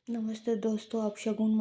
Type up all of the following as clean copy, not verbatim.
नमस्ते दोस्तों। अपशगुन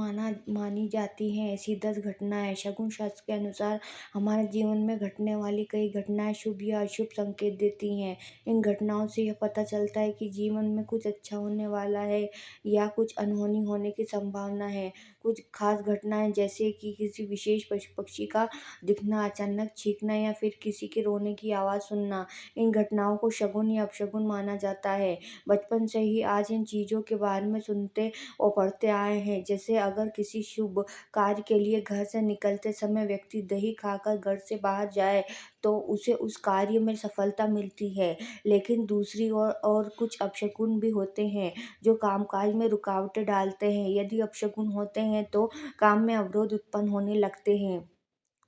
मानी जाती हैं ऐसी 10 घटनाएं। शगुन शास्त्र के अनुसार हमारे जीवन में घटने वाली कई घटनाएं शुभ या अशुभ संकेत देती हैं। इन घटनाओं से यह पता चलता है कि जीवन में कुछ अच्छा होने वाला है या कुछ अनहोनी होने की संभावना है। कुछ खास घटनाएं जैसे कि किसी विशेष पशु पक्षी का दिखना, अचानक चीखना या फिर किसी के रोने की आवाज़ सुनना, इन घटनाओं को शगुन या अपशगुन माना जाता है। बचपन से ही आज इन चीज़ों के बारे में सुनते और पढ़ते आए हैं। जैसे अगर किसी शुभ कार्य के लिए घर से निकलते समय व्यक्ति दही खाकर घर से बाहर जाए तो उसे उस कार्य में सफलता मिलती है। लेकिन दूसरी ओर कुछ अपशकुन भी होते हैं जो कामकाज में रुकावटें डालते हैं। यदि अपशकुन होते हैं तो काम में अवरोध उत्पन्न होने लगते हैं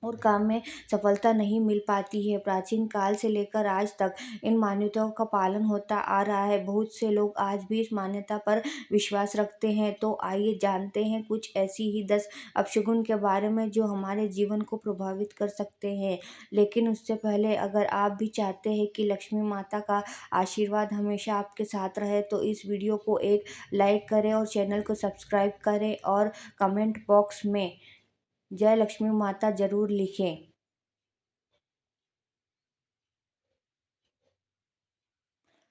और काम में सफलता नहीं मिल पाती है। प्राचीन काल से लेकर आज तक इन मान्यताओं का पालन होता आ रहा है। बहुत से लोग आज भी इस मान्यता पर विश्वास रखते हैं। तो आइए जानते हैं कुछ ऐसी ही 10 अपशगुन के बारे में जो हमारे जीवन को प्रभावित कर सकते हैं। लेकिन उससे पहले अगर आप भी चाहते हैं कि लक्ष्मी माता का आशीर्वाद हमेशा आपके साथ रहे तो इस वीडियो को एक लाइक करें और चैनल को सब्सक्राइब करें और कमेंट बॉक्स में जय लक्ष्मी माता जरूर लिखें।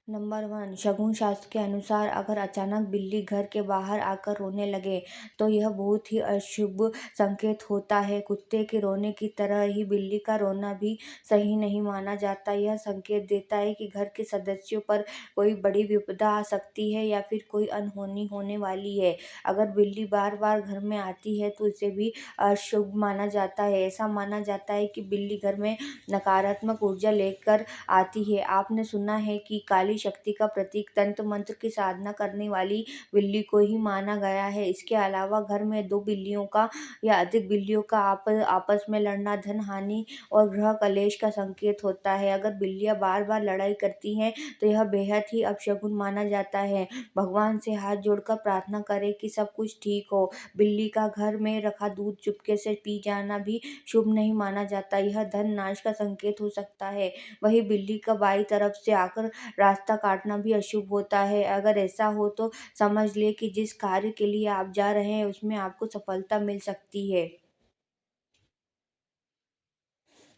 नंबर 1, शगुन शास्त्र के अनुसार अगर अचानक बिल्ली घर के बाहर आकर रोने लगे तो यह बहुत ही अशुभ संकेत होता है। कुत्ते के रोने की तरह ही बिल्ली का रोना भी सही नहीं माना जाता। यह संकेत देता है कि घर के सदस्यों पर कोई बड़ी विपदा आ सकती है या फिर कोई अनहोनी होने वाली है। अगर बिल्ली बार बार घर में आती है तो इसे भी अशुभ माना जाता है। ऐसा माना जाता है कि बिल्ली घर में नकारात्मक ऊर्जा लेकर आती है। आपने सुना है कि काली शक्ति का प्रतीक तंत्र मंत्र की साधना करने वाली बिल्ली को ही माना गया है। इसके अलावा घर में दो बिल्लियों का या अधिक बिल्लियों का आपस में लड़ना धन हानि और गृह कलेश का संकेत होता है। अगर बिल्लियां बार बार लड़ाई करती हैं तो यह बेहद ही अपशगुन माना जाता है। भगवान से हाथ जोड़कर प्रार्थना करें कि सब कुछ ठीक हो। बिल्ली का घर में रखा दूध चुपके से पी जाना भी शुभ नहीं माना जाता। यह धन नाश का संकेत हो सकता है। वही बिल्ली का बाई तरफ से आकर रास्ता काटना भी अशुभ होता है। अगर ऐसा हो तो समझ ले कि जिस कार्य के लिए आप जा रहे हैं उसमें आपको सफलता मिल सकती है।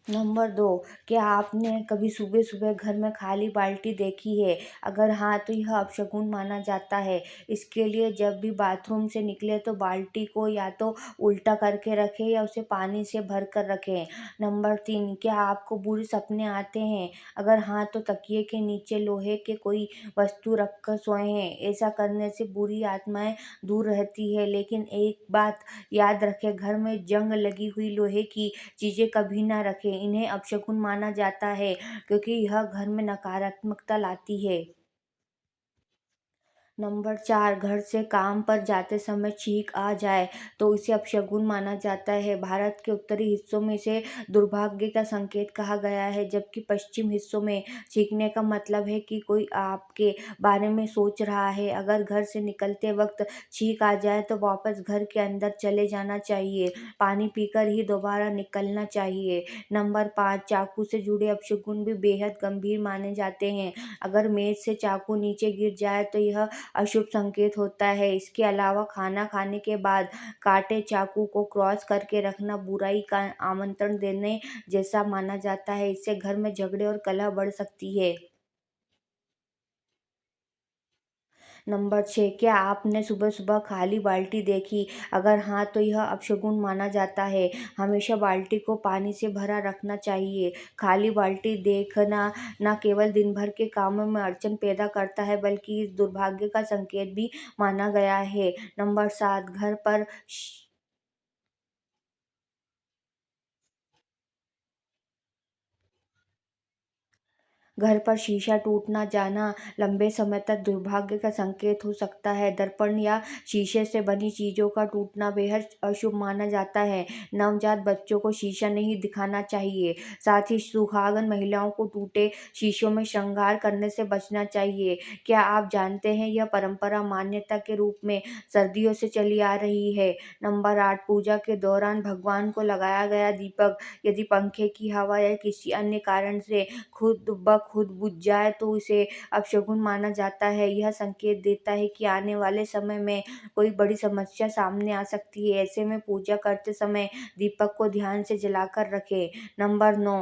नंबर 2, क्या आपने कभी सुबह सुबह घर में खाली बाल्टी देखी है? अगर हाँ तो यह अपशगुन माना जाता है। इसके लिए जब भी बाथरूम से निकले तो बाल्टी को या तो उल्टा करके रखें या उसे पानी से भर कर रखें। नंबर 3, क्या आपको बुरे सपने आते हैं? अगर हाँ तो तकिए के नीचे लोहे के कोई वस्तु रख कर सोए हैं। ऐसा करने से बुरी आत्माएं दूर रहती है। लेकिन एक बात याद रखें, घर में जंग लगी हुई लोहे की चीज़ें कभी ना रखें। इन्हें अपशगुन माना जाता है क्योंकि यह घर में नकारात्मकता लाती है। नंबर 4, घर से काम पर जाते समय छींक आ जाए तो इसे अपशगुन माना जाता है। भारत के उत्तरी हिस्सों में इसे दुर्भाग्य का संकेत कहा गया है, जबकि पश्चिम हिस्सों में छींकने का मतलब है कि कोई आपके बारे में सोच रहा है। अगर घर से निकलते वक्त छींक आ जाए तो वापस घर के अंदर चले जाना चाहिए। पानी पीकर ही दोबारा निकलना चाहिए। नंबर 5, चाकू से जुड़े अपशगुन भी बेहद गंभीर माने जाते हैं। अगर मेज से चाकू नीचे गिर जाए तो यह अशुभ संकेत होता है। इसके अलावा खाना खाने के बाद काटे चाकू को क्रॉस करके रखना बुराई का आमंत्रण देने जैसा माना जाता है। इससे घर में झगड़े और कलह बढ़ सकती है। नंबर 6, क्या आपने सुबह सुबह खाली बाल्टी देखी? अगर हाँ तो यह अपशगुन माना जाता है। हमेशा बाल्टी को पानी से भरा रखना चाहिए। खाली बाल्टी देखना न केवल दिन भर के कामों में अड़चन पैदा करता है बल्कि इस दुर्भाग्य का संकेत भी माना गया है। नंबर 7, घर पर शीशा टूटना जाना लंबे समय तक दुर्भाग्य का संकेत हो सकता है। दर्पण या शीशे से बनी चीज़ों का टूटना बेहद अशुभ माना जाता है। नवजात बच्चों को शीशा नहीं दिखाना चाहिए। साथ ही सुहागन महिलाओं को टूटे शीशों में श्रृंगार करने से बचना चाहिए। क्या आप जानते हैं यह परंपरा मान्यता के रूप में सर्दियों से चली आ रही है। नंबर 8, पूजा के दौरान भगवान को लगाया गया दीपक यदि पंखे की हवा या किसी अन्य कारण से खुद ब खुद बुझ जाए तो उसे अपशगुन माना जाता है। यह संकेत देता है कि आने वाले समय में कोई बड़ी समस्या सामने आ सकती है। ऐसे में पूजा करते समय दीपक को ध्यान से जलाकर रखें। नंबर 9,